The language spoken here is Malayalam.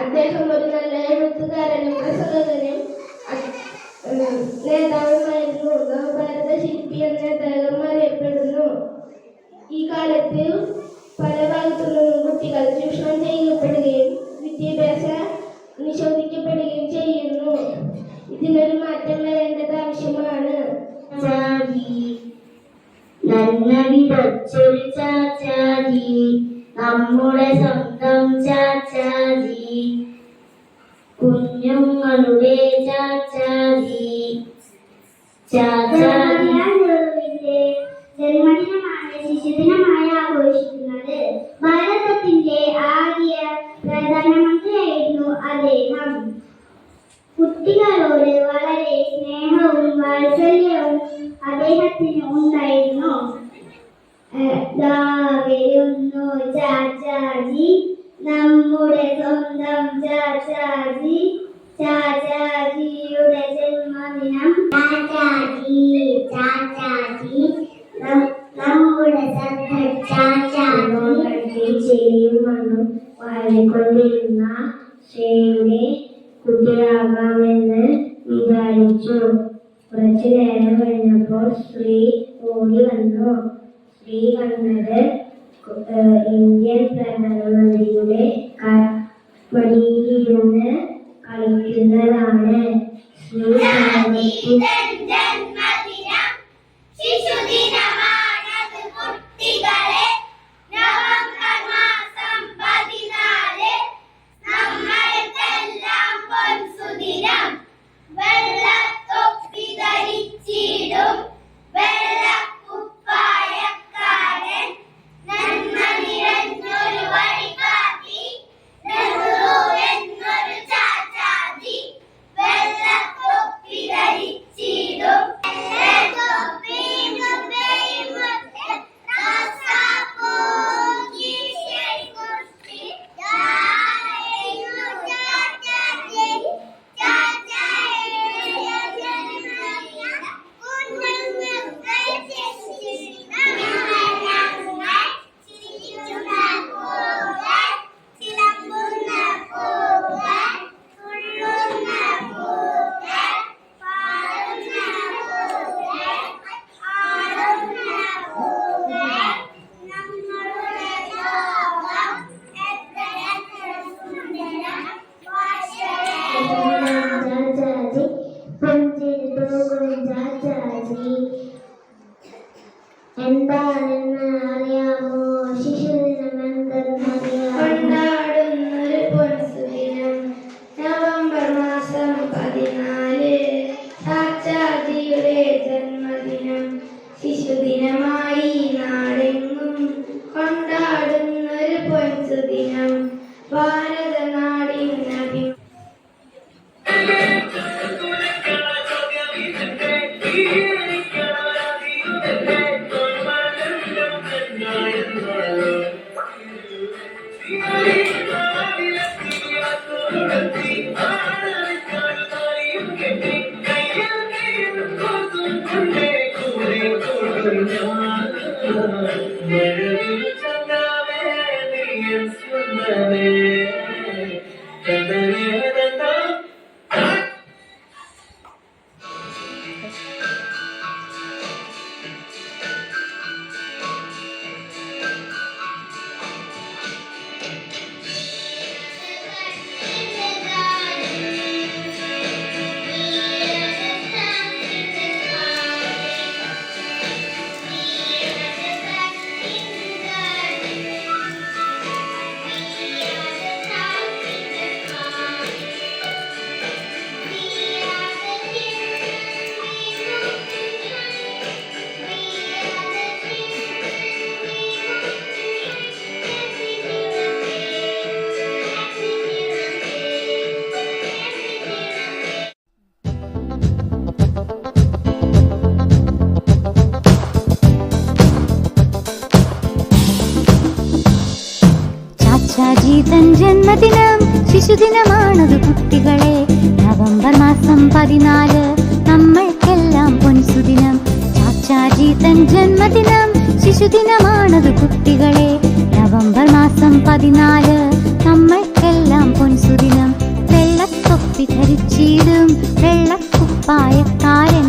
അദ്ദേഹം ഒരു നല്ല എഴുത്തുകാരനും പ്രസംഗകനും നേതാവുമായിരുന്നു. നവഭാരത ശില്പി എന്ന അദ്ദേഹം അറിയപ്പെടുന്നു. ഈ കാലത്ത് പല ഭാഗത്തു നിന്നും കുട്ടികൾ ചൂഷണം ചെയ്യപ്പെടുകയും വിദ്യാഭ്യാസം നിഷേധിക്കപ്പെടുകയും ചെയ്യുന്നു. ഇതിനൊരു മാറ്റം വരേണ്ടത് ആവശ്യമാണ്. നന്മവിതച്ചൊരു ചാച്ചാജി, നമ്മുടെ സ്വന്തം ചാച്ചാജി, കുഞ്ഞുങ്ങളുടെ ചാച്ചാജി. നെഹ്റുവിന്റെ ജന്മദിനമാണ് ശിശുദിനമായി ആഘോഷിക്കുന്നത്. ഭാരതത്തിന്റെ ആദ്യ പ്രധാനമന്ത്രിയായിരുന്നു അദ്ദേഹം. കുട്ടികളോട് വളരെ സ്നേഹവും വാത്സല്യവും അദ്ദേഹത്തിന് ഉണ്ടായിരുന്നു. വരുന്നു ചാച്ചാജി, നമ്മുടെ സ്വന്തം ചാച്ചാജി, ചാച്ചാജിയുടെ ജന്മദിനം. ചാച്ചാജി ചാച്ചാജി, നമ്മുടെ സ്വന്തം ചാച്ചാജി. ചെളിയും മണ്ണും വാരിക്കൊണ്ടിരുന്ന ശ്രീയുടെ കുട്ടിയാകാമെന്ന് വിചാരിച്ചു. കുറച്ചു നേരം കഴിഞ്ഞപ്പോൾ ശ്രീ ഓടി വന്നു. ശ്രീ കണ്ടത് ഇന്ത്യൻ പ്രധാനമന്ത്രിയുടെ മടിയിലിരുന്ന് കളിക്കുന്നതാണ്. ശ്രീ എന്താണെന്ന് അറിയാമോ? ശിശുദിനം എന്തെന്നറിയാമോ? കൊണ്ടാടുന്നൊരു പൊൻസുദിനം നവംബർ മാസം 14, ചാച്ചാജിയുടെ ജന്മദിനം. ശിശുദിനമായി നാടെങ്ങും കൊണ്ടാടുന്നൊരു പൊൻസുദിനം. ഭാരതനാടിനഭി ചാച്ചാജീതൻ ജന്മദിനം ശിശുദിനമാണത് കുട്ടികളെ. നവംബർ മാസം 14 നമ്മൾക്കെല്ലാം പൊൻസുദിനം. ചാച്ചാജീതൻ ജന്മദിനം ശിശുദിനമാണത് കുട്ടികളെ. നവംബർ മാസം 14 നമ്മൾക്കെല്ലാം പൊൻസുദിനം. വെള്ളത്തൊപ്പി ധരിച്ചിടും വെള്ളക്കുപ്പായക്കാരൻ